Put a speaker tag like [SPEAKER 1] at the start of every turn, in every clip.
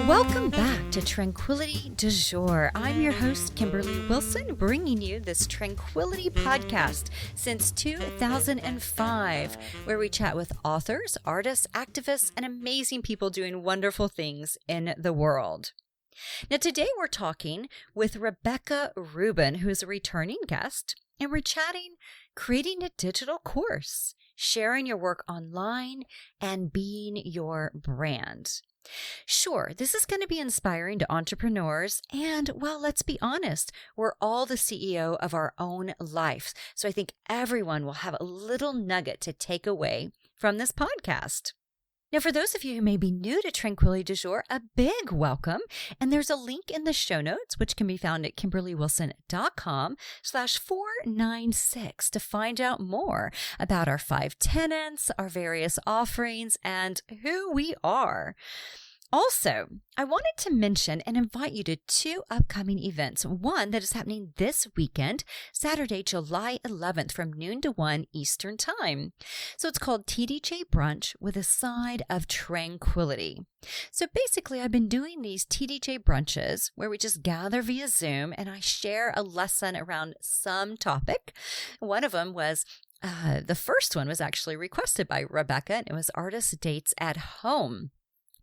[SPEAKER 1] Welcome back to Tranquility du Jour. I'm your host, Kimberly Wilson, bringing you this Tranquility podcast since 2005, where we chat with authors, artists, activists, and amazing people doing wonderful things in the world. Now, today we're talking with Rebecca Rubin, who is a returning guest, and we're chatting creating a digital course, sharing your work online, and being your brand. Sure, this is going to be inspiring to entrepreneurs, and, well, let's be honest, we're all the CEO of our own life. So I think everyone will have a little nugget to take away from this podcast. Now, for those of you who may be new to Tranquility du Jour, a big welcome. And there's a link in the show notes, which can be found at kimberlywilson.com/496 to find out more about our 5 tenets, our various offerings, and who we are. Also, I wanted to mention and invite you to 2 upcoming events. One that is happening this weekend, Saturday, July 11th from noon to 1 Eastern Time. So it's called TDJ Brunch with a side of tranquility. So basically, I've been doing these TDJ brunches where we just gather via Zoom and I share a lesson around some topic. One of them was the first one was actually requested by Rebecca, and it was Artist Dates at Home.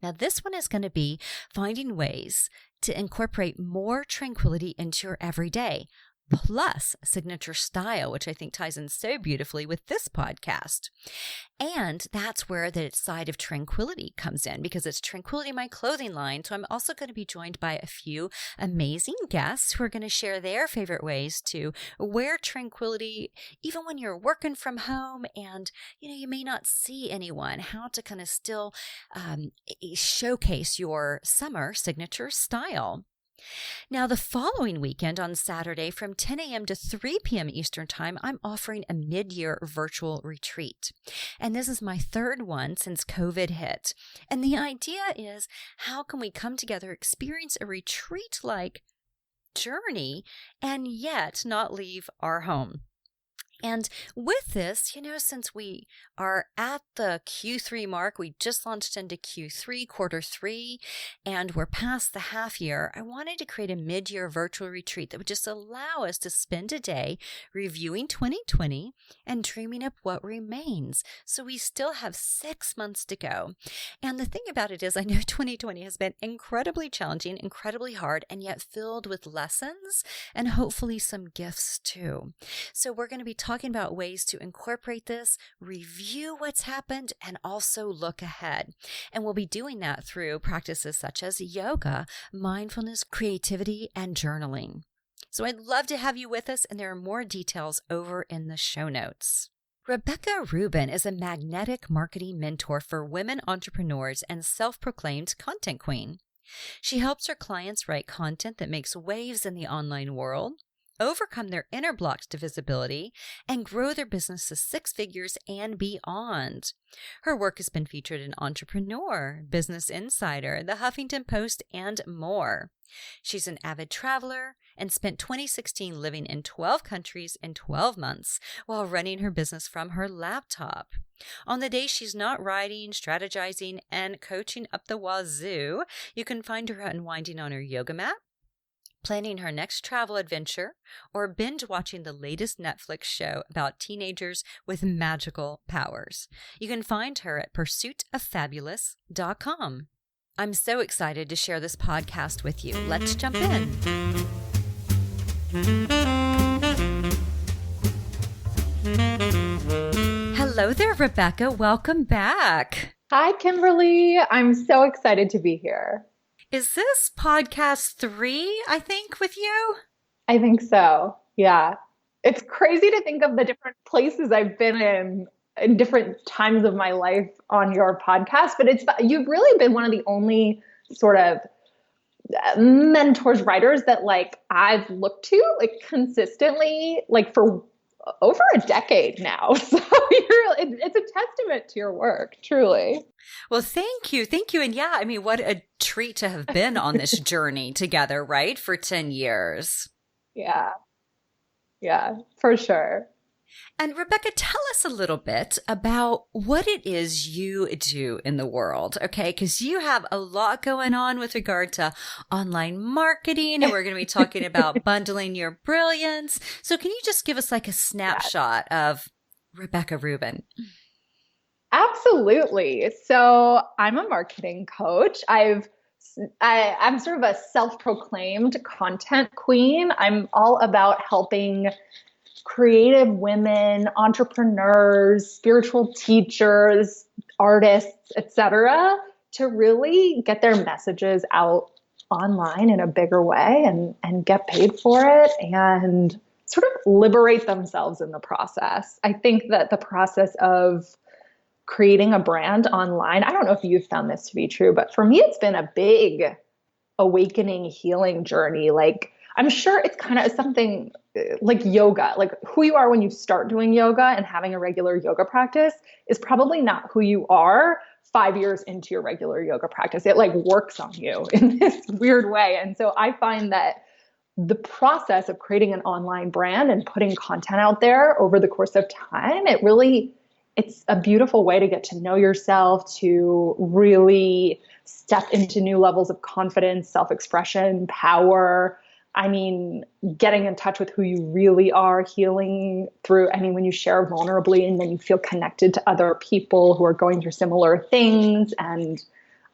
[SPEAKER 1] Now, this one is going to be finding ways to incorporate more tranquility into your everyday, plus signature style, which I think ties in so beautifully with this podcast. And that's where the side of tranquility comes in, because it's Tranquility, my clothing line. So I'm also going to be joined by a few amazing guests who are going to share their favorite ways to wear tranquility, even when you're working from home and, you may not see anyone, how to kind of still showcase your summer signature style. Now, the following weekend on Saturday from 10 a.m. to 3 p.m. Eastern Time, I'm offering a mid-year virtual retreat. And this is my 3rd one since COVID hit. And the idea is, how can we come together, experience a retreat-like journey, and yet not leave our home? And with this, since we are at the Q3 mark, we just launched into Q3, quarter 3, and we're past the half year, I wanted to create a mid-year virtual retreat that would just allow us to spend a day reviewing 2020 and dreaming up what remains. So we still have 6 months to go. And the thing about it is, I know 2020 has been incredibly challenging, incredibly hard, and yet filled with lessons and hopefully some gifts too. So we're going to be talking about ways to incorporate this, review what's happened, and also look ahead. And we'll be doing that through practices such as yoga, mindfulness, creativity, and journaling. So I'd love to have you with us, and there are more details over in the show notes. Rebecca Rubin is a magnetic marketing mentor for women entrepreneurs and self-proclaimed content queen. She helps her clients write content that makes waves in the online world, overcome their inner blocks to visibility, and grow their business to 6 figures and beyond. Her work has been featured in Entrepreneur, Business Insider, The Huffington Post, and more. She's an avid traveler and spent 2016 living in 12 countries in 12 months while running her business from her laptop. On the days she's not writing, strategizing, and coaching up the wazoo, you can find her unwinding on her yoga mat, planning her next travel adventure, or binge watching the latest Netflix show about teenagers with magical powers. You can find her at pursuitoffabulous.com. I'm so excited to share this podcast with you. Let's jump in. Hello there, Rebecca. Welcome back.
[SPEAKER 2] Hi, Kimberly. I'm so excited to be here.
[SPEAKER 1] Is this podcast 3, I think, with you?
[SPEAKER 2] I think so. Yeah. It's crazy to think of the different places I've been in different times of my life on your podcast, but you've really been one of the only sort of mentors, writers that I've looked to consistently for over a decade now. So it's a testament to your work, truly.
[SPEAKER 1] Well, thank you. Thank you. And yeah, I mean, what a treat to have been on this journey together, right? For 10 years.
[SPEAKER 2] Yeah. Yeah, for sure.
[SPEAKER 1] And Rebecca, tell us a little bit about what it is you do in the world, okay? Because you have a lot going on with regard to online marketing, and we're going to be talking about bundling your brilliance. So can you just give us like a snapshot of Rebecca Rubin?
[SPEAKER 2] Absolutely. So I'm a marketing coach. I'm sort of a self-proclaimed content queen. I'm all about helping creative women, entrepreneurs, spiritual teachers, artists, etc., to really get their messages out online in a bigger way and get paid for it and sort of liberate themselves in the process. I think that the process of creating a brand online, I don't know if you've found this to be true, but for me, it's been a big awakening, healing journey. Like, I'm sure it's kind of something like yoga, like who you are when you start doing yoga and having a regular yoga practice is probably not who you are 5 years into your regular yoga practice. It like works on you in this weird way. And so I find that the process of creating an online brand and putting content out there over the course of time, it's a beautiful way to get to know yourself, to really step into new levels of confidence, self-expression, power. I mean, getting in touch with who you really are, healing through, when you share vulnerably and then you feel connected to other people who are going through similar things. And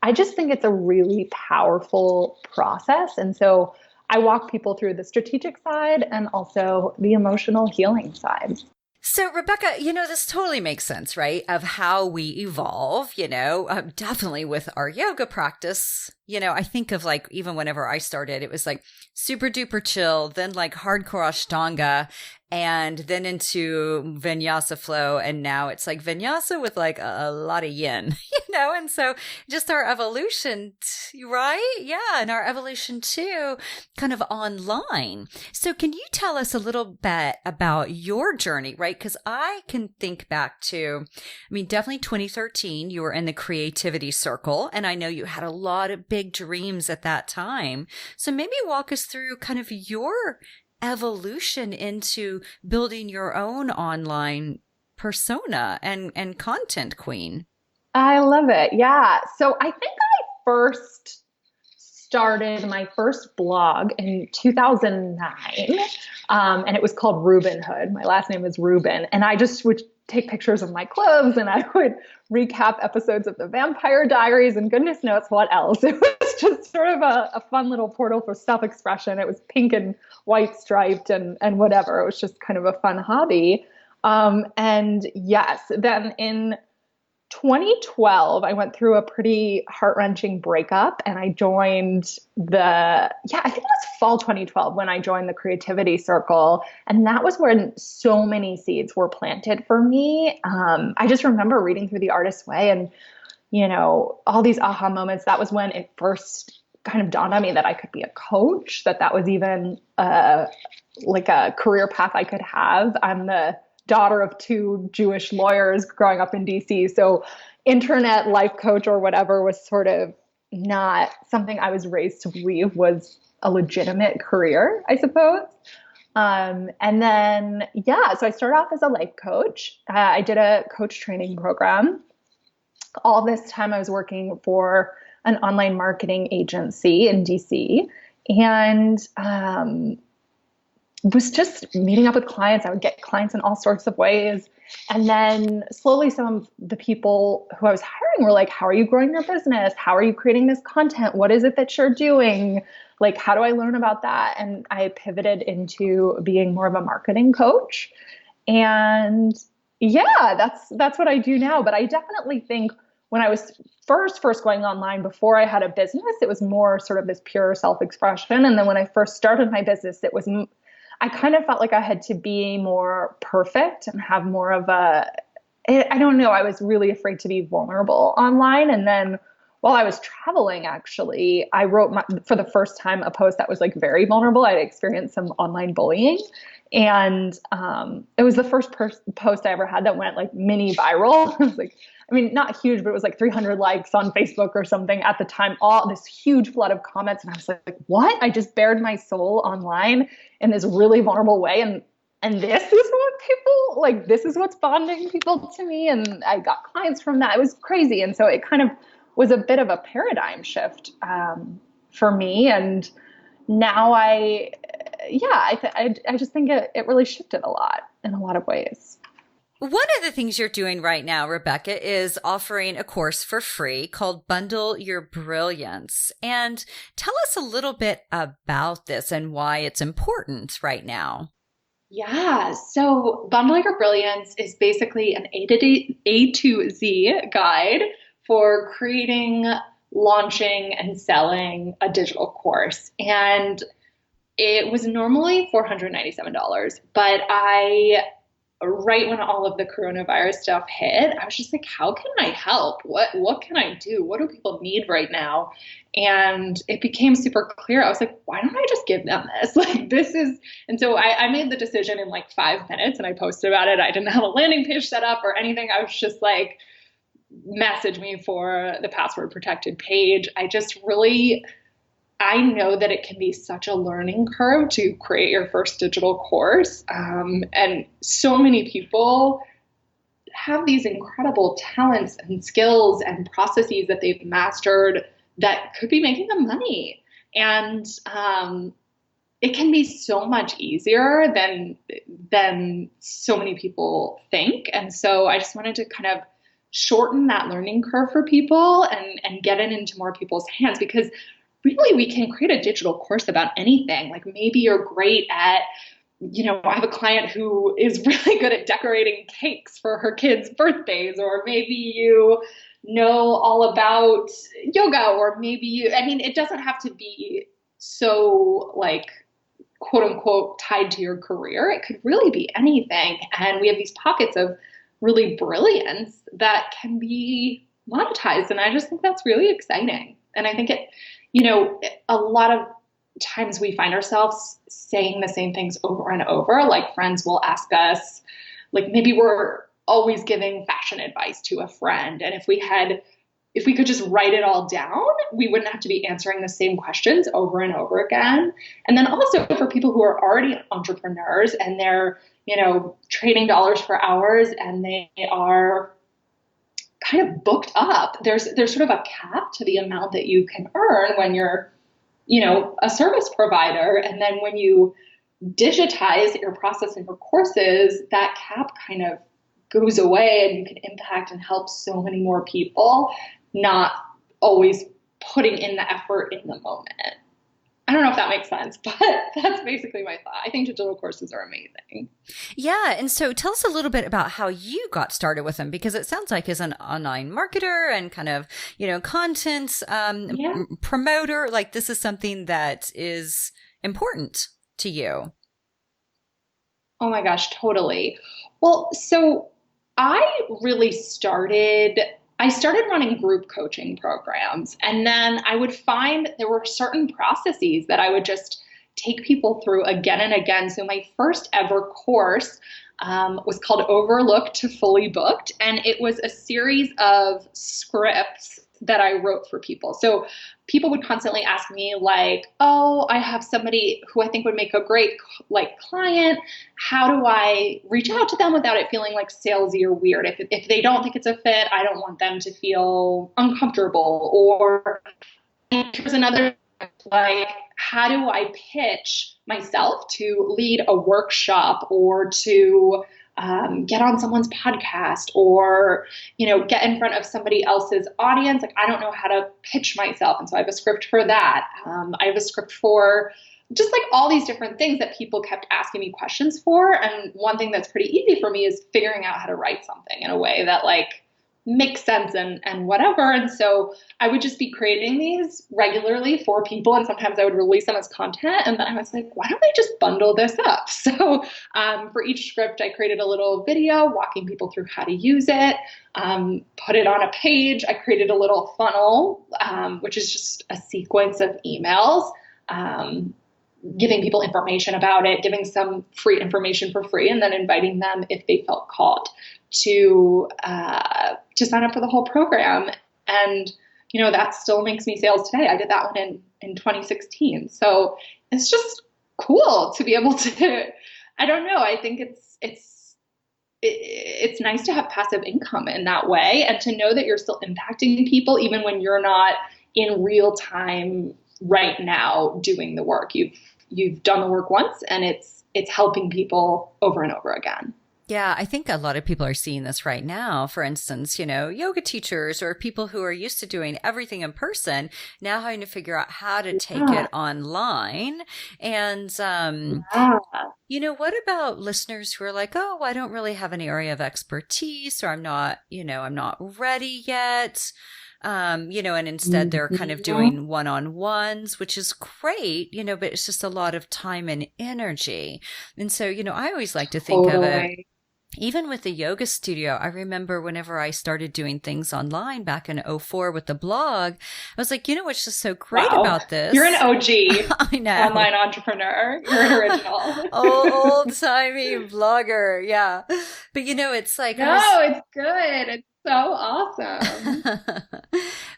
[SPEAKER 2] I just think it's a really powerful process. And so I walk people through the strategic side and also the emotional healing side.
[SPEAKER 1] So, Rebecca, this totally makes sense, right? Of how we evolve, definitely with our yoga practice. I think of like, even whenever I started, it was like super duper chill, then like hardcore Ashtanga, and then into vinyasa flow. And now it's like vinyasa with like a lot of yin, and so just our evolution, right? Yeah. And our evolution too, kind of online. So can you tell us a little bit about your journey, right? Because I can think back to, definitely 2013, you were in the creativity circle. And I know you had a lot of big dreams at that time. So maybe walk us through kind of your evolution into building your own online persona and content queen.
[SPEAKER 2] I love it. Yeah. So I think I first started my first blog in 2009, and it was called Rubinhood. My last name is Rubin, and I just would take pictures of my clothes and I would recap episodes of the Vampire Diaries and goodness knows what else. It was just sort of a fun little portal for self-expression. It was pink and white striped and whatever. It was just kind of a fun hobby. And yes, then in 2012, I went through a pretty heart-wrenching breakup and I joined I think it was fall 2012 when I joined the creativity circle. And that was when so many seeds were planted for me. I just remember reading through The Artist's Way and, all these aha moments. That was when it first kind of dawned on me that I could be a coach, that was even like a career path I could have. I'm the daughter of two Jewish lawyers growing up in DC. So internet life coach or whatever was sort of not something I was raised to believe was a legitimate career, I suppose. And then, so I started off as a life coach. I did a coach training program. All this time I was working for an online marketing agency in DC and, was just meeting up with clients. I would get clients in all sorts of ways. And then slowly some of the people who I was hiring were like, how are you growing your business? How are you creating this content? What is it that you're doing? Like, how do I learn about that? And I pivoted into being more of a marketing coach. And that's what I do now. But I definitely think when I was first going online before I had a business, it was more sort of this pure self-expression. And then when I first started my business, I kind of felt like I had to be more perfect and have more of I don't know, I was really afraid to be vulnerable online. And then while I was traveling, actually, I wrote for the first time a post that was like very vulnerable. I'd experienced some online bullying. And it was the first post I ever had that went like mini viral. It was like, not huge, but it was like 300 likes on Facebook or something at the time, all this huge flood of comments. And I was like, what? I just bared my soul online in this really vulnerable way. And And this is what people like, this is what's bonding people to me. And I got clients from that. It was crazy. And so it kind of was a bit of a paradigm shift for me. And now I just think it really shifted a lot in a lot of ways.
[SPEAKER 1] One of the things you're doing right now, Rebecca, is offering a course for free called Bundle Your Brilliance. And tell us a little bit about this and why it's important right now.
[SPEAKER 3] Yeah, so Bundle Your Brilliance is basically an A to Z guide for creating, launching, and selling a digital course. And it was normally $497, but right when all of the coronavirus stuff hit, I was just like, how can I help? What can I do? What do people need right now? And it became super clear. I was like, why don't I just give them this? Like this is, and so I made the decision in like 5 minutes and I posted about it. I didn't have a landing page set up or anything. I was just like, message me for the password protected page. I know that it can be such a learning curve to create your first digital course. And so many people have these incredible talents and skills and processes that they've mastered that could be making them money. And it can be so much easier than so many people think. And so I just wanted to kind of shorten that learning curve for people and get it into more people's hands, because really we can create a digital course about anything. Like maybe you're great at, I have a client who is really good at decorating cakes for her kids' birthdays, or maybe you know all about yoga, or maybe it doesn't have to be so like quote unquote tied to your career. It could really be anything. And we have these pockets of really brilliance that can be monetized. And I just think that's really exciting. And I think a lot of times we find ourselves saying the same things over and over. Like friends will ask us, like maybe we're always giving fashion advice to a friend. And if we could just write it all down, we wouldn't have to be answering the same questions over and over again. And then also for people who are already entrepreneurs and they're, trading dollars for hours and they are kind of booked up, there's sort of a cap to the amount that you can earn when you're, a service provider. And then when you digitize your process and your courses, that cap kind of goes away and you can impact and help so many more people, not always putting in the effort in the moment. I don't know if that makes sense, but that's basically my thought. I think digital courses are amazing.
[SPEAKER 1] Yeah. And so tell us a little bit about how you got started with them, because it sounds like as an online marketer and kind of, content promoter, like this is something that is important to you.
[SPEAKER 3] Oh my gosh, totally. Well, so I started running group coaching programs, and then I would find there were certain processes that I would just take people through again and again. So my first ever course was called Overlooked to Fully Booked, and it was a series of scripts that I wrote for people. So people would constantly ask me like, oh, I have somebody who I think would make a great client. How do I reach out to them without it feeling like salesy or weird? If they don't think it's a fit, I don't want them to feel uncomfortable. Or here's another, like, how do I pitch myself to lead a workshop or to get on someone's podcast or, get in front of somebody else's audience. Like, I don't know how to pitch myself. And so I have a script for that. I have a script for just like all these different things that people kept asking me questions for. And one thing that's pretty easy for me is figuring out how to write something in a way that like makes sense and whatever. And so I would just be creating these regularly for people. And sometimes I would release them as content. And then I was like, why don't I just bundle this up? So for each script, I created a little video walking people through how to use it, put it on a page. I created a little funnel, which is just a sequence of emails, giving people information about it, giving some free information for free, and then inviting them if they felt called to sign up for the whole program. And, that still makes me sales today. I did that one in 2016. So it's just cool to be able to I don't know. I think it's nice to have passive income in that way, and to know that you're still impacting people even when you're not in real time right now doing the work. You've done the work once, and it's helping people over and over again.
[SPEAKER 1] Yeah, I think a lot of people are seeing this right now. For instance, yoga teachers or people who are used to doing everything in person now having to figure out how to take it online. And, what about listeners who are like, oh, I don't really have an area of expertise, or I'm not ready yet. And instead they're kind of doing one-on-ones, which is great, but it's just a lot of time and energy. And so, I always like to think of it. Even with the yoga studio, I remember whenever I started doing things online back in 2004 with the blog, I was like, what's just so great about this?
[SPEAKER 3] You're an OG.
[SPEAKER 1] I know.
[SPEAKER 3] Online entrepreneur. You're an original.
[SPEAKER 1] Old-timey blogger. Yeah. But it's like...
[SPEAKER 3] it's good. It's so awesome.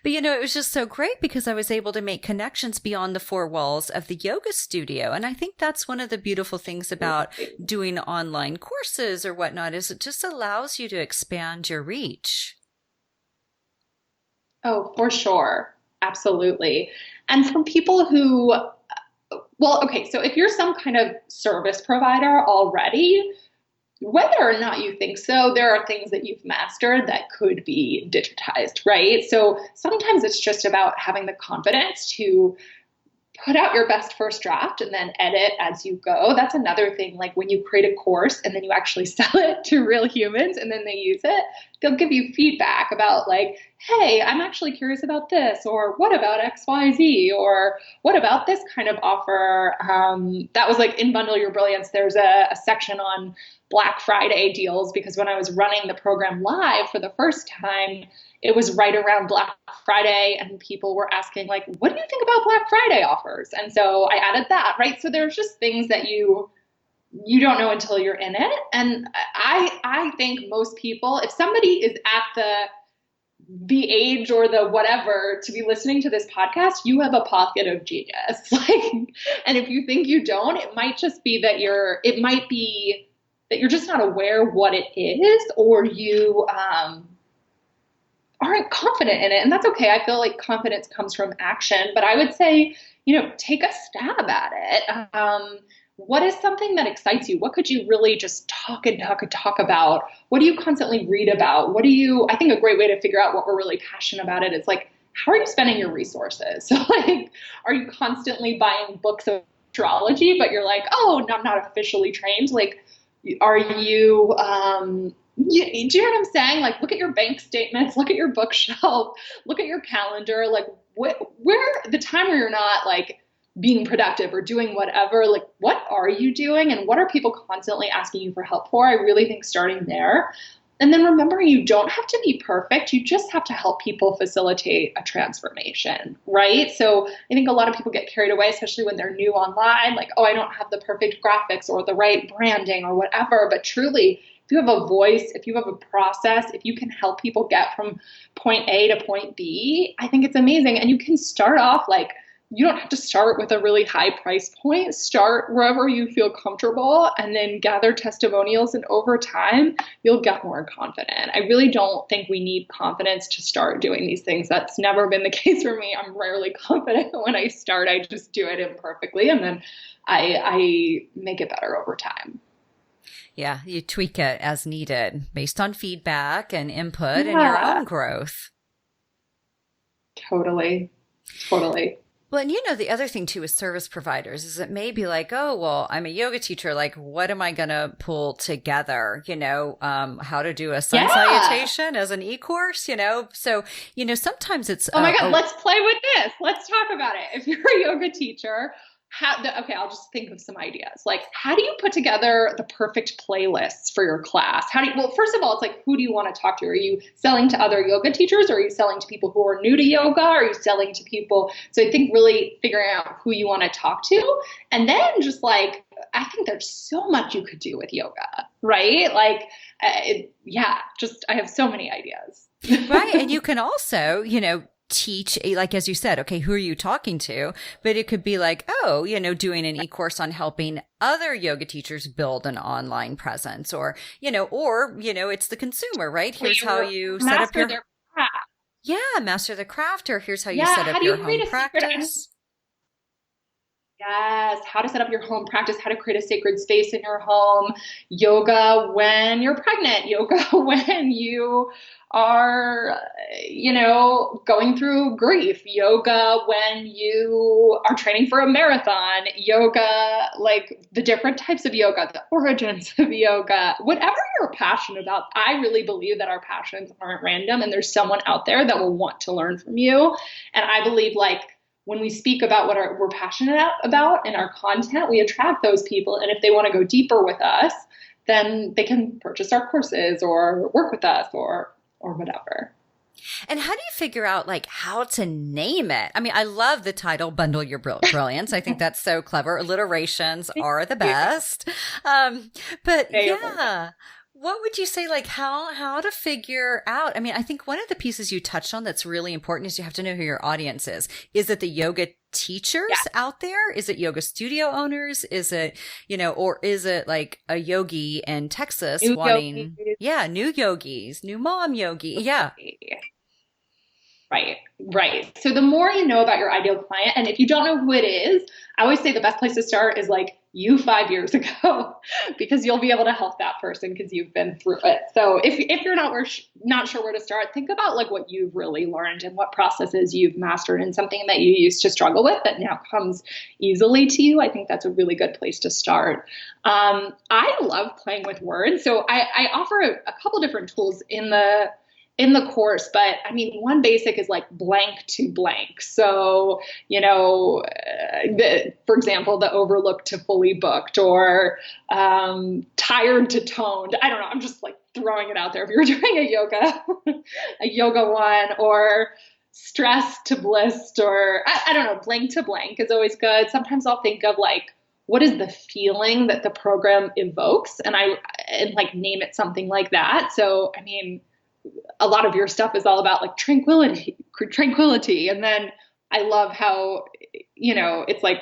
[SPEAKER 1] But it was just so great because I was able to make connections beyond the four walls of the yoga studio. And I think that's one of the beautiful things about doing online courses or whatnot, is it just allows you to expand your reach.
[SPEAKER 3] Oh, for sure. Absolutely. And for people who, so if you're some kind of service provider already, whether or not you think so, there are things that you've mastered that could be digitized, right? So sometimes it's just about having the confidence to put out your best first draft and then edit as you go. That's another thing. Like when you create a course and then you actually sell it to real humans and then they use it, they'll give you feedback about like, hey, I'm actually curious about this, or what about XYZ, or what about this kind of offer? That was like in Bundle Your Brilliance. There's a section on Black Friday deals, because when I was running the program live for the first time, it was right around Black Friday and people were asking like, what do you think about Black Friday offers? And so I added that, right? So there's just things that you don't know until you're in it. And I think most people, if somebody is at the age or the whatever to be listening to this podcast, you have a pocket of genius. And if you think you don't, it might just be that you're just not aware what it is, or you aren't confident in it. And that's okay. I feel like confidence comes from action, but I would say, take a stab at it. What is something that excites you? What could you really just talk about? What do you constantly read about? I think a great way to figure out what we're really passionate about it is like, how are you spending your resources? So like, are you constantly buying books of astrology, but you're like, oh, no, I'm not officially trained. Like, are you, do you know what I'm saying? Like, look at your bank statements, look at your bookshelf, look at your calendar, like where the time where you're not like being productive or doing whatever, like what are you doing and what are people constantly asking you for help for? I really think starting there. And then remembering you don't have to be perfect. You just have to help people facilitate a transformation, right? So I think a lot of people get carried away, especially when they're new online, like, oh, I don't have the perfect graphics or the right branding or whatever. But truly, if you have a voice, if you have a process, if you can help people get from point A to point B, I think it's amazing. And you can start off like, you don't have to start with a really high price point. Start wherever you feel comfortable and then gather testimonials. And over time, you'll get more confident. I really don't think we need confidence to start doing these things. That's never been the case for me. I'm rarely confident when I start. I just do it imperfectly. And then I make it better over time.
[SPEAKER 1] Yeah, you tweak it as needed based on feedback and input and your own growth.
[SPEAKER 3] Totally.
[SPEAKER 1] Well, and the other thing too with service providers is it may be like, oh, well, I'm a yoga teacher. Like, what am I going to pull together? How to do a sun salutation as an e-course, So, sometimes it's...
[SPEAKER 3] Oh my God, let's play with this. Let's talk about it. If you're a yoga teacher, I'll just think of some ideas. Like, how do you put together the perfect playlists for your class? Well, first of all, it's like, who do you want to talk to? Are you selling to other yoga teachers? Or are you selling to people who are new to yoga? Are you selling to people? So I think really figuring out who you want to talk to. And then just like, I think there's so much you could do with yoga, right? Like, I have so many ideas.
[SPEAKER 1] Right. And you can also, teach, like, as you said, okay, who are you talking to? But it could be like, oh, doing an e-course on helping other yoga teachers build an online presence, or it's the consumer, right? Here's how you set up your craft. Yeah, master the craft, or here's how you set up your home practice.
[SPEAKER 3] Yes, how to set up your home practice, how to create a sacred space in your home, yoga when you're pregnant, yoga when you are, going through grief, yoga when you are training for a marathon, yoga, like the different types of yoga, the origins of yoga, whatever you're passionate about. I really believe that our passions aren't random, and there's someone out there that will want to learn from you. And I believe, like, when we speak about what we're passionate about in our content, we attract those people. And if they want to go deeper with us, then they can purchase our courses or work with us or whatever.
[SPEAKER 1] And how do you figure out, like, how to name it? I mean, I love the title, Bundle Your Brilliance. I think that's so clever. Alliterations are the best. But yeah. What would you say, like, how to figure out? I mean, I think one of the pieces you touched on that's really important is you have to know who your audience is. Is it the yoga teachers out there? Is it yoga studio owners? Is it, or is it like a yogi in Texas new yogis, new mom yogi? Yeah.
[SPEAKER 3] Right. So the more you know about your ideal client, and if you don't know who it is, I always say the best place to start is like you 5 years ago, because you'll be able to help that person because you've been through it. So if you're not sure where to start, think about like what you've really learned and what processes you've mastered and something that you used to struggle with that now comes easily to you. I think that's a really good place to start. I love playing with words. So I offer a couple different tools in the course, but I mean, one basic is like blank to blank. So, for example, the overlooked to fully booked, or tired to toned. I don't know. I'm just like throwing it out there. If you're doing a yoga one, or stressed to blissed, or I don't know, blank to blank is always good. Sometimes I'll think of like, what is the feeling that the program evokes? And like name it something like that. So, I mean, a lot of your stuff is all about like tranquility. And then I love how, it's like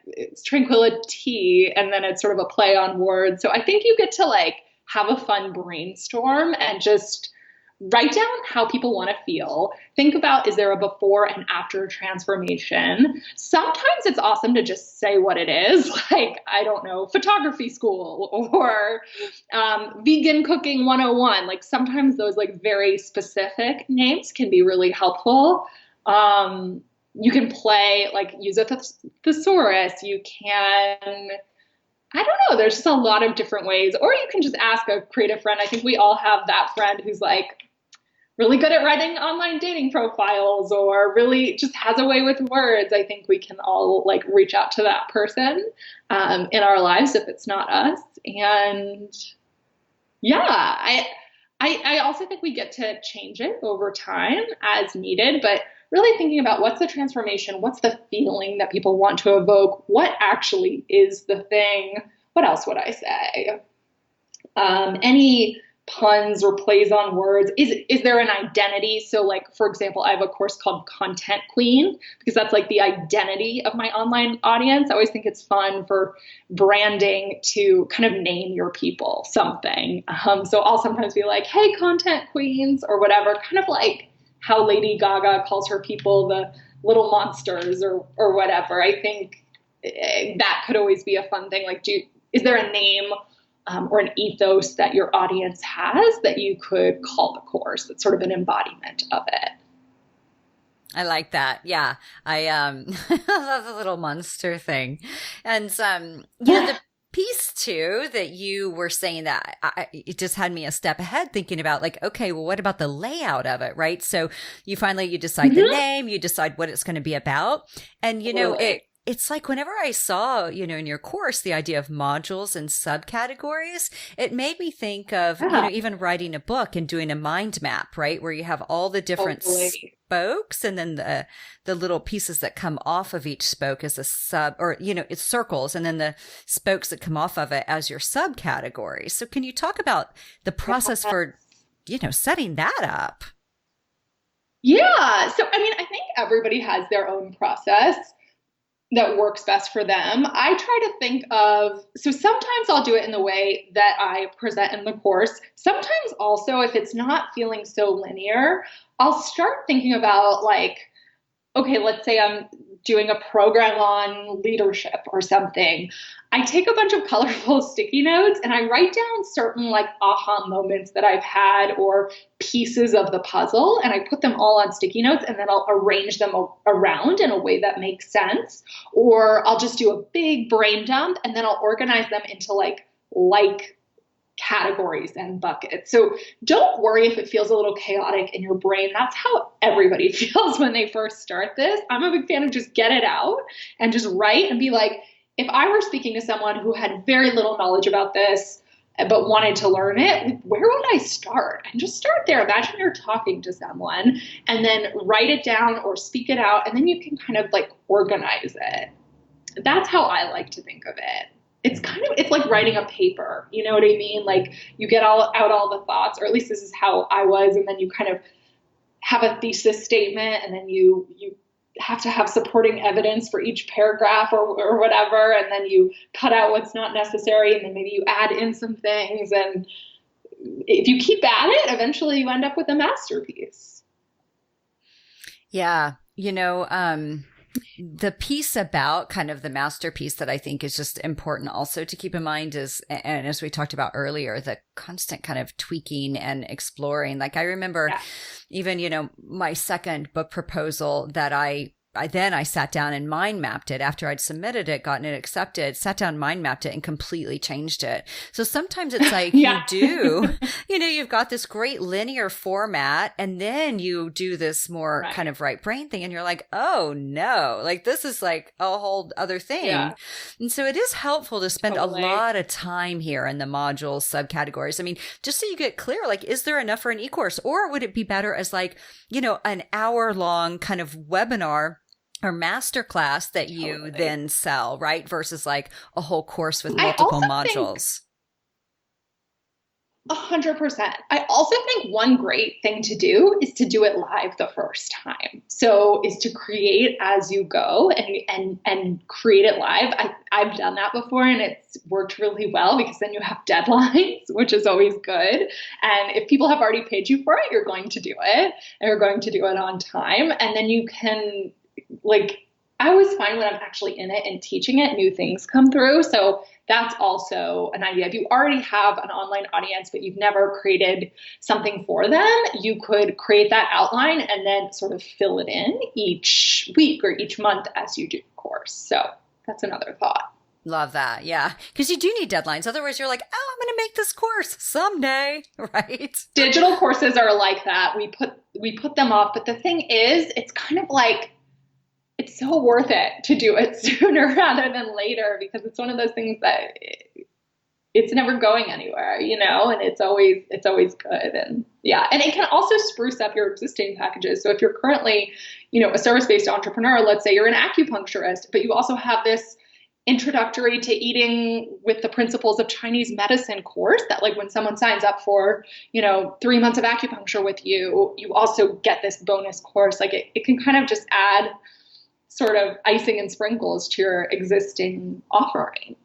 [SPEAKER 3] it's TranquiliT, and then it's sort of a play on words. So I think you get to like have a fun brainstorm and just write down how people want to feel. Think about, is there a before and after transformation? Sometimes it's awesome to just say what it is, like, I don't know, photography school, or vegan cooking 101. Like sometimes those like very specific names can be really helpful. You can play, like use a thesaurus. You can, I don't know, there's just a lot of different ways. Or you can just ask a creative friend. I think we all have that friend who's like really good at writing online dating profiles, or really just has a way with words. I think we can all like reach out to that person in our lives if it's not us. And yeah, I also think we get to change it over time as needed, but really thinking about what's the transformation, what's the feeling that people want to evoke, what actually is the thing. What else would I say? Any puns or plays on words? Is there an identity? So like, for example, I have a course called Content Queen, because that's like the identity of my online audience. I always think it's fun for branding to kind of name your people something. So I'll sometimes be like, hey, Content Queens, or whatever, kind of like how Lady Gaga calls her people the little monsters, or whatever. I think that could always be a fun thing. Like, is there a name or an ethos that your audience has that you could call the course that's sort of an embodiment of it?
[SPEAKER 1] I like that. Yeah. I love the little monster thing. And the piece too that you were saying, that it just had me a step ahead thinking about like, okay, well, what about the layout of it, right? So you decide the name, you decide what it's going to be about, and it's like whenever I saw, in your course, the idea of modules and subcategories, it made me think of, even writing a book and doing a mind map, right? Where you have all the different spokes, and then the little pieces that come off of each spoke as a sub, or, it's circles, and then the spokes that come off of it as your subcategories. So can you talk about the process for, setting that up?
[SPEAKER 3] Yeah. So, I mean, I think everybody has their own process that works best for them. I try to think of, so sometimes I'll do it in the way that I present in the course. Sometimes also, if it's not feeling so linear, I'll start thinking about like, okay, let's say I'm doing a program on leadership or something. I take a bunch of colorful sticky notes and I write down certain like aha moments that I've had or pieces of the puzzle, and I put them all on sticky notes, and then I'll arrange them around in a way that makes sense. Or I'll just do a big brain dump and then I'll organize them into like categories and buckets. So don't worry if it feels a little chaotic in your brain. That's how everybody feels when they first start this. I'm a big fan of just get it out and just write and be like, if I were speaking to someone who had very little knowledge about this, but wanted to learn it, where would I start? And just start there. Imagine you're talking to someone and then write it down or speak it out, and then you can kind of like organize it. That's how I like to think of it. It's like writing a paper, you know what I mean? Like you get all the thoughts, or at least this is how I was, and then you kind of have a thesis statement, and then you have to have supporting evidence for each paragraph or whatever, and then you cut out what's not necessary, and then maybe you add in some things, and if you keep at it, eventually you end up with a masterpiece.
[SPEAKER 1] Yeah, the piece about kind of the masterpiece that I think is just important also to keep in mind is, and as we talked about earlier, the constant kind of tweaking and exploring. Like I remember even, my second book proposal that I sat down and mind mapped it after I'd submitted it, gotten it accepted, sat down, mind mapped it, and completely changed it. So sometimes it's like you've got this great linear format, and then you do this more kind of right brain thing, and you're like, oh no, like this is like a whole other thing. Yeah. And so it is helpful to spend a lot of time here in the modules, subcategories. I mean, just so you get clear, like, is there enough for an e-course, or would it be better as like, an hour-long kind of webinar or masterclass that you then sell, right? Versus like a whole course with multiple modules.
[SPEAKER 3] 100%. I also think one great thing to do is to do it live the first time. So is to create as you go and create it live. I've done that before, and it's worked really well because then you have deadlines, which is always good. And if people have already paid you for it, you're going to do it, and you're going to do it on time. And then you can, like, I always find when I'm actually in it and teaching it, new things come through. So that's also an idea. If you already have an online audience, but you've never created something for them, you could create that outline and then sort of fill it in each week or each month as you do the course. So that's another thought.
[SPEAKER 1] Love that. Yeah. Because you do need deadlines. Otherwise you're like, oh, I'm going to make this course someday. Right.
[SPEAKER 3] Digital courses are like that. We put them off. But the thing is, it's kind of like, it's so worth it to do it sooner rather than later, because it's one of those things that it's never going anywhere, and it's always good. And and it can also spruce up your existing packages. So if you're currently, a service-based entrepreneur, let's say you're an acupuncturist, but you also have this introductory to eating with the principles of Chinese medicine course that, like, when someone signs up for, 3 months of acupuncture with you, you also get this bonus course. Like it can kind of just add sort of icing and sprinkles to your existing offerings.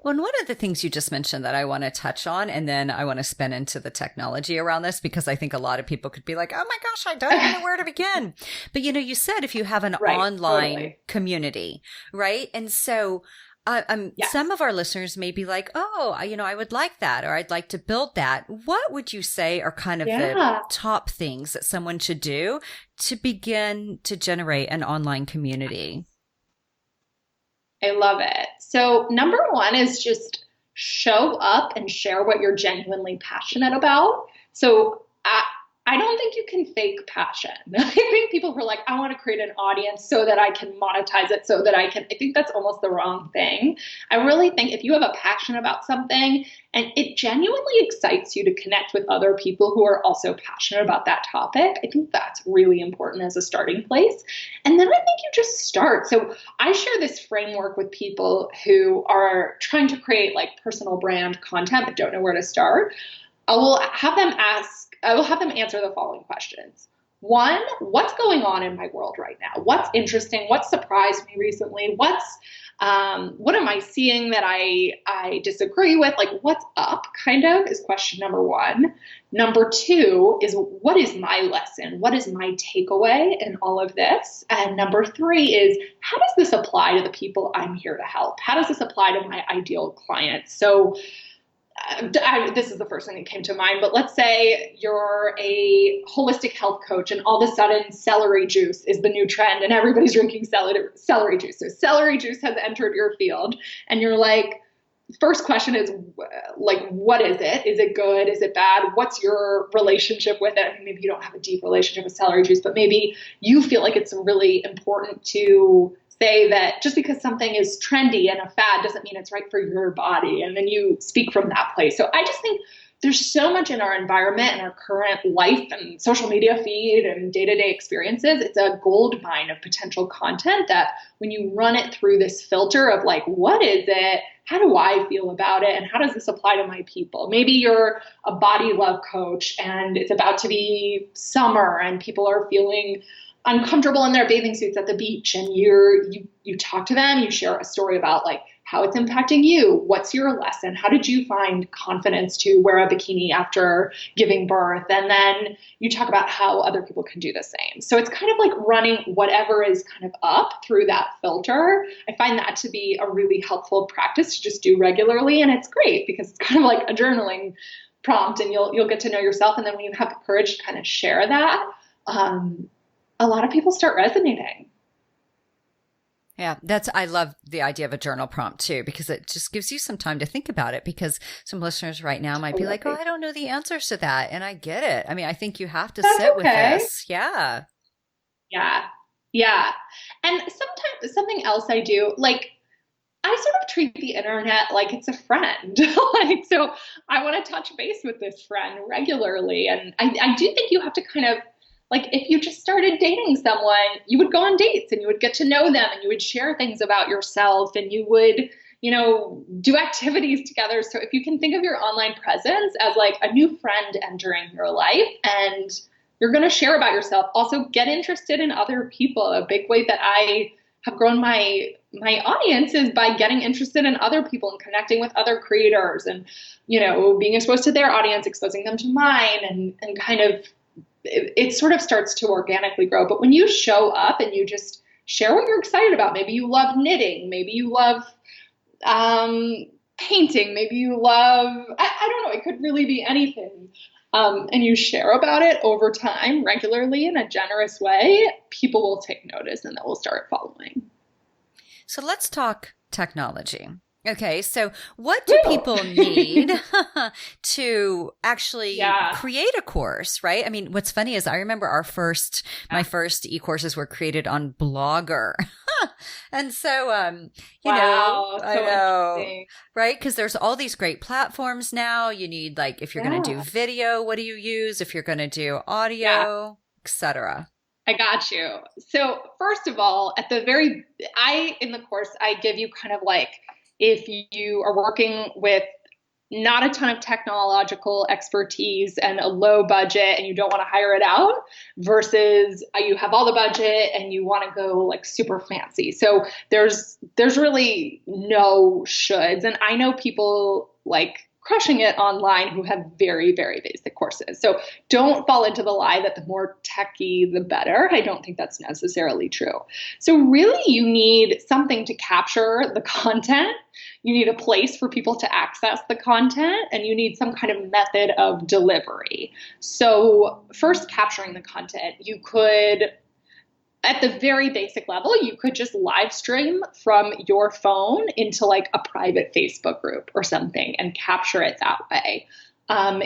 [SPEAKER 1] Well, and one of the things you just mentioned that I want to touch on, and then I want to spin into the technology around this, because I think a lot of people could be like, oh my gosh, I don't know where to begin. But, you said if you have an online community, right? And so some of our listeners may be like, oh, I would like that, or I'd like to build that. What would you say are kind of the top things that someone should do to begin to generate an online community?
[SPEAKER 3] I love it. So number one is just show up and share what you're genuinely passionate about. So I don't think you can fake passion. I think people who are like, I want to create an audience so that I can monetize it, I think that's almost the wrong thing. I really think if you have a passion about something and it genuinely excites you to connect with other people who are also passionate about that topic, I think that's really important as a starting place. And then I think you just start. So I share this framework with people who are trying to create like personal brand content but don't know where to start. I will have them answer the following questions. One, what's going on in my world right now? What's interesting? What surprised me recently? What am I seeing that I disagree with? Like, what's up, kind of, is question number one. Number two is, what is my lesson? What is my takeaway in all of this? And number three is, how does this apply to the people I'm here to help? How does this apply to my ideal clients? So this is the first thing that came to mind, but let's say you're a holistic health coach and all of a sudden celery juice is the new trend and everybody's drinking celery juice. So celery juice has entered your field and you're like, first question is like, what is it? Is it good? Is it bad? What's your relationship with it? I mean, maybe you don't have a deep relationship with celery juice, but maybe you feel like it's really important to say that just because something is trendy and a fad doesn't mean it's right for your body. And then you speak from that place. So I just think there's so much in our environment and our current life and social media feed and day-to-day experiences. It's a gold mine of potential content that when you run it through this filter of like, what is it? How do I feel about it? And how does this apply to my people? Maybe you're a body love coach and it's about to be summer and people are feeling uncomfortable in their bathing suits at the beach, and you talk to them, you share a story about like how it's impacting you. What's your lesson? How did you find confidence to wear a bikini after giving birth? And then you talk about how other people can do the same. So it's kind of like running whatever is kind of up through that filter. I find that to be a really helpful practice to just do regularly. And it's great because it's kind of like a journaling prompt and you'll get to know yourself. And then when you have the courage to kind of share that, a lot of people start resonating.
[SPEAKER 1] Yeah, I love the idea of a journal prompt too, because it just gives you some time to think about it, because some listeners right now might be like, oh, I don't know the answers to that. And I get it. I mean, I think you have to sit with this. Yeah.
[SPEAKER 3] Yeah. Yeah. And sometimes something else I do, like, I sort of treat the internet like it's a friend. Like, so I want to touch base with this friend regularly. And I do think you have to kind of, like, if you just started dating someone, you would go on dates and you would get to know them and you would share things about yourself and you would, do activities together. So if you can think of your online presence as like a new friend entering your life and you're going to share about yourself, also get interested in other people. A big way that I have grown my audience is by getting interested in other people and connecting with other creators and, being exposed to their audience, exposing them to mine and kind of, it sort of starts to organically grow. But when you show up and you just share what you're excited about, maybe you love knitting, maybe you love painting, maybe you love, I don't know, it could really be anything. And you share about it over time, regularly, in a generous way, people will take notice and they will start following.
[SPEAKER 1] So let's talk technology. Okay, so what do people need to actually create a course, right? I mean, what's funny is I remember my first e-courses were created on Blogger. And so, I know, right? Because there's all these great platforms now. You need, like, if you're going to do video, what do you use? If you're going to do audio, etc.
[SPEAKER 3] I got you. So first of all, in the course, I give you kind of like, if you are working with not a ton of technological expertise and a low budget and you don't want to hire it out versus you have all the budget and you want to go like super fancy. So there's really no shoulds. And I know people like crushing it online who have very, very basic courses. So don't fall into the lie that the more techy, the better. I don't think that's necessarily true. So really you need something to capture the content. You need a place for people to access the content, and you need some kind of method of delivery. So first, capturing the content. You could, at the very basic level, you could just live stream from your phone into like a private Facebook group or something and capture it that way.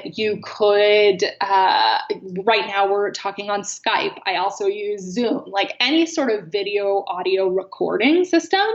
[SPEAKER 3] You could, right now we're talking on Skype. I also use Zoom, like any sort of video, audio recording system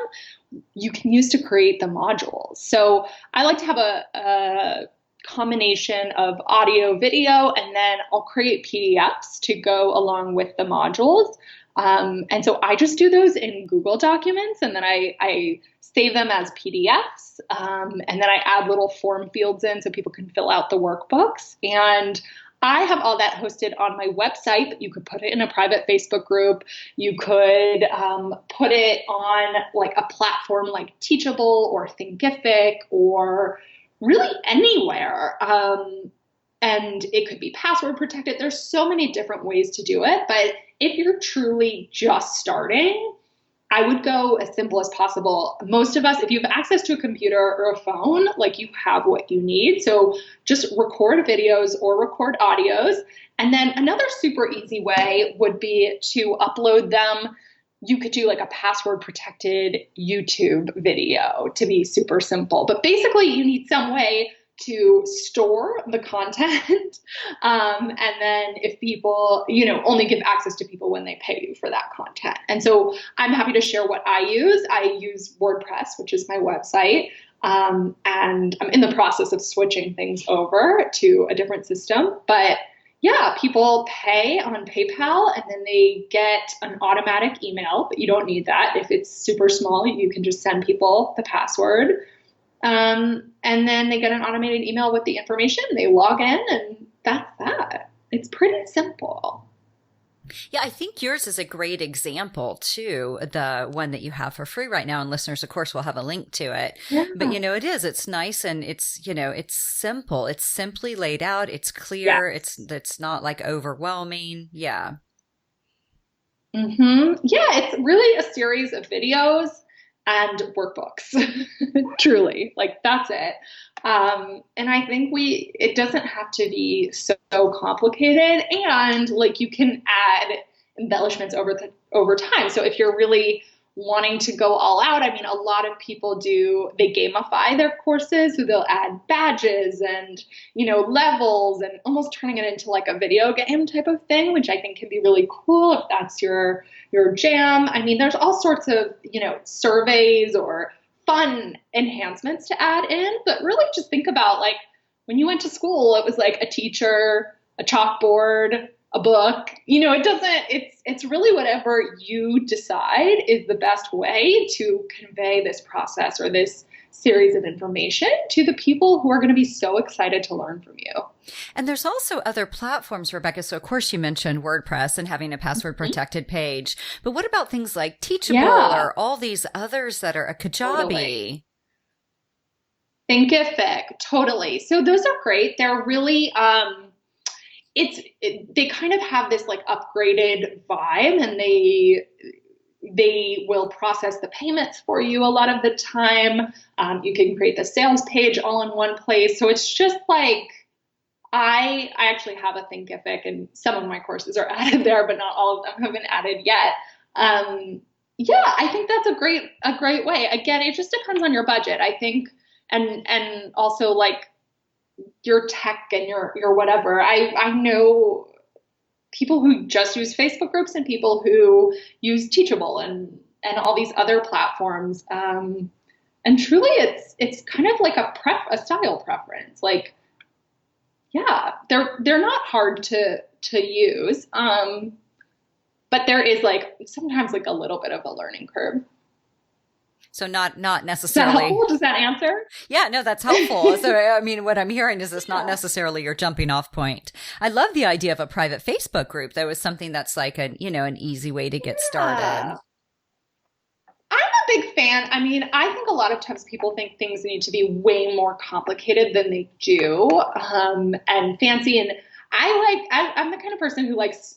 [SPEAKER 3] you can use to create the modules. So I like to have a combination of audio, video, and then I'll create PDFs to go along with the modules. And so I just do those in Google Documents, and then I save them as PDFs. And then I add little form fields in so people can fill out the workbooks. And I have all that hosted on my website, but you could put it in a private Facebook group. You could put it on like a platform like Teachable or Thinkific or really anywhere. And it could be password protected. There's so many different ways to do it. But if you're truly just starting, I would go as simple as possible. Most of us, if you have access to a computer or a phone, like you have what you need. So just record videos or record audios. And then another super easy way would be to upload them. You could do like a password protected YouTube video to be super simple. But basically you need some way to store the content. And then if people, only give access to people when they pay you for that content. And so I'm happy to share what I use. I use WordPress, which is my website. And I'm in the process of switching things over to a different system. But yeah, people pay on PayPal and then they get an automatic email, but you don't need that. If it's super small, you can just send people the password. And then they get an automated email with the information. They log in and that's that. It's pretty simple.
[SPEAKER 1] Yeah, I think yours is a great example too, the one that you have for free right now. And listeners, of course, will have a link to it. Yeah. But, it's nice and it's simple. It's simply laid out. It's clear. Yeah. It's not like overwhelming. Yeah.
[SPEAKER 3] Mm-hmm. Yeah, it's really a series of videos and workbooks, truly, like that's it. And I think it doesn't have to be so complicated, and like you can add embellishments over time. So if you're really wanting to go all out, I mean, a lot of people they gamify their courses, so they'll add badges and, levels and almost turning it into like a video game type of thing, which I think can be really cool if that's your jam. I mean, there's all sorts of, surveys or fun enhancements to add in, but really just think about like when you went to school, it was like a teacher, a chalkboard, a book, it's really whatever you decide is the best way to convey this process or this series of information to the people who are going to be so excited to learn from you.
[SPEAKER 1] And there's also other platforms, Rebecca. So of course you mentioned WordPress and having a password protected page, but what about things like Teachable or all these others that are a Kajabi?
[SPEAKER 3] Totally. Thinkific, totally. So those are great. They're really, they kind of have this like upgraded vibe, and they will process the payments for you a lot of the time. You can create the sales page all in one place. So it's just like, I actually have a Thinkific and some of my courses are added there, but not all of them have been added yet. Yeah, I think that's a great way. Again, it just depends on your budget, I think. And also like your tech and your whatever. I know people who just use Facebook groups and people who use Teachable and all these other platforms. And truly it's kind of like a style preference. Like, yeah, they're not hard to use. But there is like sometimes like a little bit of a learning curve.
[SPEAKER 1] So not necessarily.
[SPEAKER 3] Is that helpful? Does that answer?
[SPEAKER 1] Yeah, no, that's helpful. So, I mean, what I'm hearing is it's not necessarily your jumping off point. I love the idea of a private Facebook group. That was something that's like an easy way to get started.
[SPEAKER 3] I'm a big fan. I mean, I think a lot of times people think things need to be way more complicated than they do, and fancy. And I'm the kind of person who likes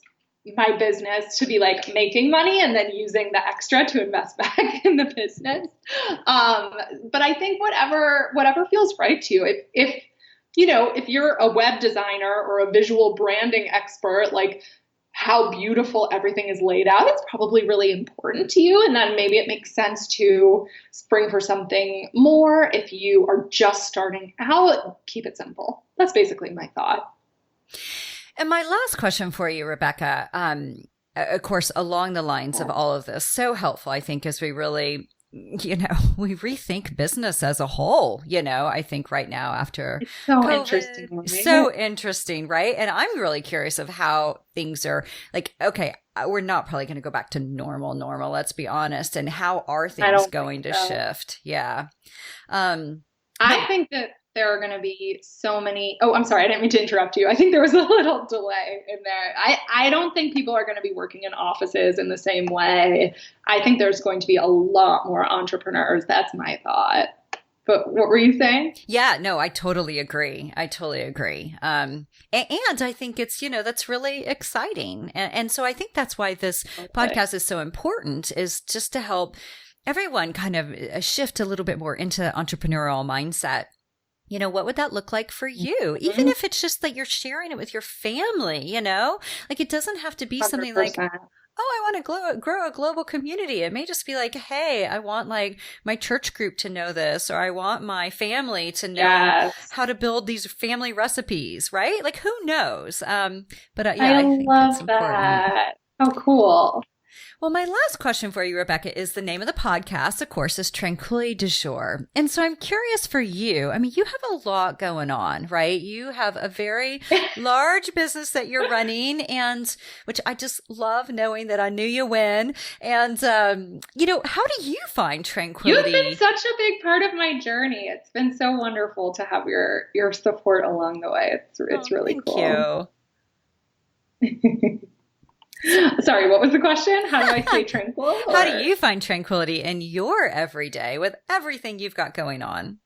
[SPEAKER 3] my business to be like making money and then using the extra to invest back in the business. But I think whatever feels right to you, if you're a web designer or a visual branding expert, like how beautiful everything is laid out, it's probably really important to you. And then maybe it makes sense to spring for something more. If you are just starting out, keep it simple. That's basically my thought.
[SPEAKER 1] And my last question for you, Rebecca, of course, along the lines of all of this, so helpful, I think, as we really, we rethink business as a whole, I think right now after
[SPEAKER 3] it's so
[SPEAKER 1] COVID,
[SPEAKER 3] interesting. Right?
[SPEAKER 1] So interesting, right? And I'm really curious of how things are like, okay, we're not probably going to go back to normal, let's be honest. And how are things going to shift? Yeah.
[SPEAKER 3] I think that there are going to be so many. Oh, I'm sorry. I didn't mean to interrupt you. I think there was a little delay in there. I don't think people are going to be working in offices in the same way. I think there's going to be a lot more entrepreneurs. That's my thought. But what were you saying?
[SPEAKER 1] Yeah, no, I totally agree. And I think it's, that's really exciting. And so I think that's why this podcast is so important, is just to help everyone kind of shift a little bit more into entrepreneurial mindset. What would that look like for you? Even if it's just that you're sharing it with your family, like it doesn't have to be 100%. Something like, oh, I want to grow a global community. It may just be like, hey, I want like my church group to know this, or I want my family to know how to build these family recipes, right? Like, who knows? But I think
[SPEAKER 3] love that. Oh, cool.
[SPEAKER 1] Well, my last question for you, Rebecca, is the name of the podcast, of course, is Tranquility du Jour. And so I'm curious for you. I mean, you have a lot going on, right? You have a very large business that you're running, and which I just love knowing that I knew you when. And, how do you find tranquility?
[SPEAKER 3] You've been such a big part of my journey. It's been so wonderful to have your support along the way. It's really cool.
[SPEAKER 1] Thank you.
[SPEAKER 3] Sorry, what was the question? How do I stay tranquil?
[SPEAKER 1] How do you find tranquility in your everyday with everything you've got going on?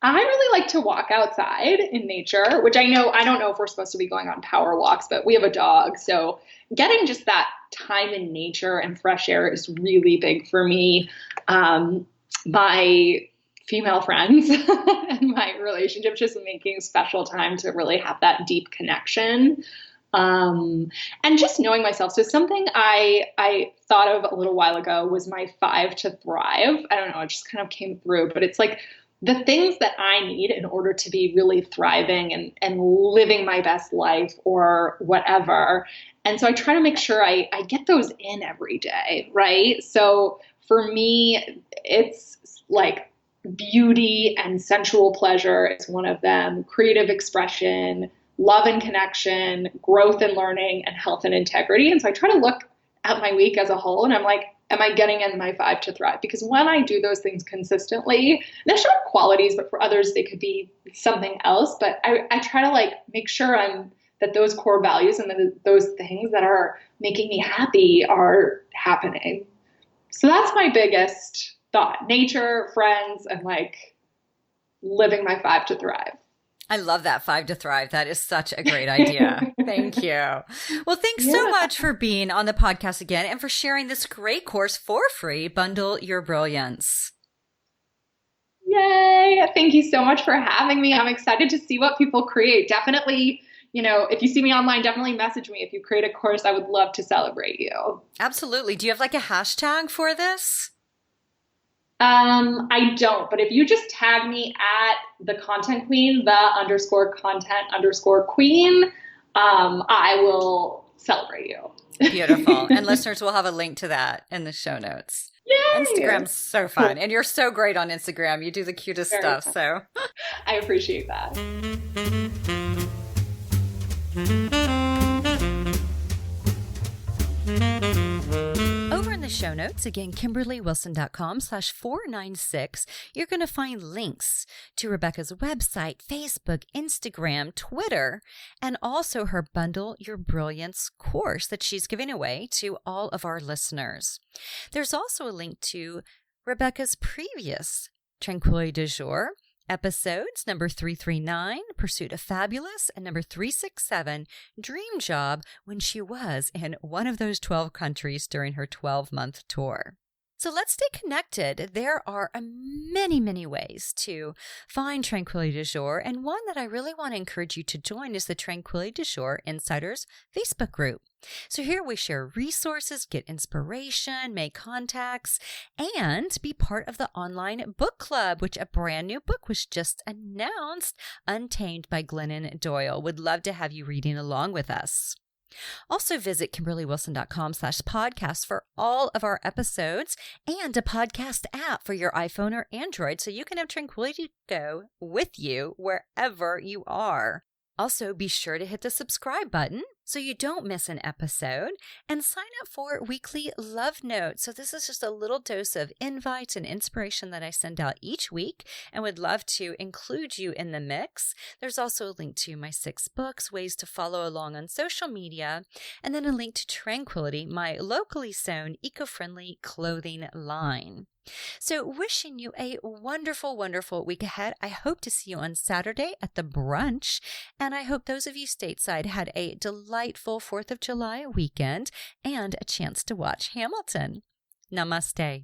[SPEAKER 3] I really like to walk outside in nature, which I don't know if we're supposed to be going on power walks, but we have a dog. So getting just that time in nature and fresh air is really big for me. My female friends and my relationship, just making special time to really have that deep connection. And just knowing myself. So something I thought of a little while ago was my 5 to thrive. I don't know, it just kind of came through, but it's like the things that I need in order to be really thriving and living my best life or whatever. And so I try to make sure I get those in every day, right? So for me, it's like beauty and sensual pleasure is one of them, creative expression, love and connection, growth and learning, and health and integrity. And so I try to look at my week as a whole, and I'm like, am I getting in my 5 to thrive? Because when I do those things consistently, they're sure qualities, but for others, they could be something else. But I try to like make sure that those core values and those things that are making me happy are happening. So that's my biggest thought: nature, friends, and like living my 5 to thrive.
[SPEAKER 1] I love that 5 to thrive. That is such a great idea. Thank you. Well, thanks so much for being on the podcast again and for sharing this great course for free, Bundle Your Brilliance.
[SPEAKER 3] Yay. Thank you so much for having me. I'm excited to see what people create. Definitely, if you see me online, definitely message me. If you create a course, I would love to celebrate you.
[SPEAKER 1] Absolutely. Do you have like a hashtag for this?
[SPEAKER 3] I don't, but if you just tag me at the content queen, _content_queen, I will celebrate you.
[SPEAKER 1] Beautiful. And listeners will have a link to that in the show notes.
[SPEAKER 3] Yay!
[SPEAKER 1] Instagram's so fun. And you're so great on Instagram. You do the cutest stuff. Fun. So
[SPEAKER 3] I appreciate that.
[SPEAKER 1] Over in the show notes, again, KimberlyWilson.com/496, you're going to find links to Rebecca's website, Facebook, Instagram, Twitter, and also her Bundle Your Brilliance course that she's giving away to all of our listeners. There's also a link to Rebecca's previous Tranquility du Jour episodes, number 339, Pursuit of Fabulous, and number 367, Dream Job, when she was in one of those 12 countries during her 12-month tour. So let's stay connected. There are many, many ways to find Tranquility du Jour, and one that I really want to encourage you to join is the Tranquility du Jour Insiders Facebook group. So here we share resources, get inspiration, make contacts, and be part of the online book club, which a brand new book was just announced, Untamed by Glennon Doyle. Would love to have you reading along with us. Also visit KimberlyWilson.com/podcast for all of our episodes and a podcast app for your iPhone or Android so you can have Tranquility go with you wherever you are. Also, be sure to hit the subscribe button so you don't miss an episode, and sign up for weekly love notes. So this is just a little dose of invites and inspiration that I send out each week, and would love to include you in the mix. There's also a link to my 6 books, ways to follow along on social media, and then a link to Tranquility, my locally sewn eco-friendly clothing line. So wishing you a wonderful, wonderful week ahead. I hope to see you on Saturday at the brunch. And I hope those of you stateside had a delightful 4th of July weekend and a chance to watch Hamilton. Namaste.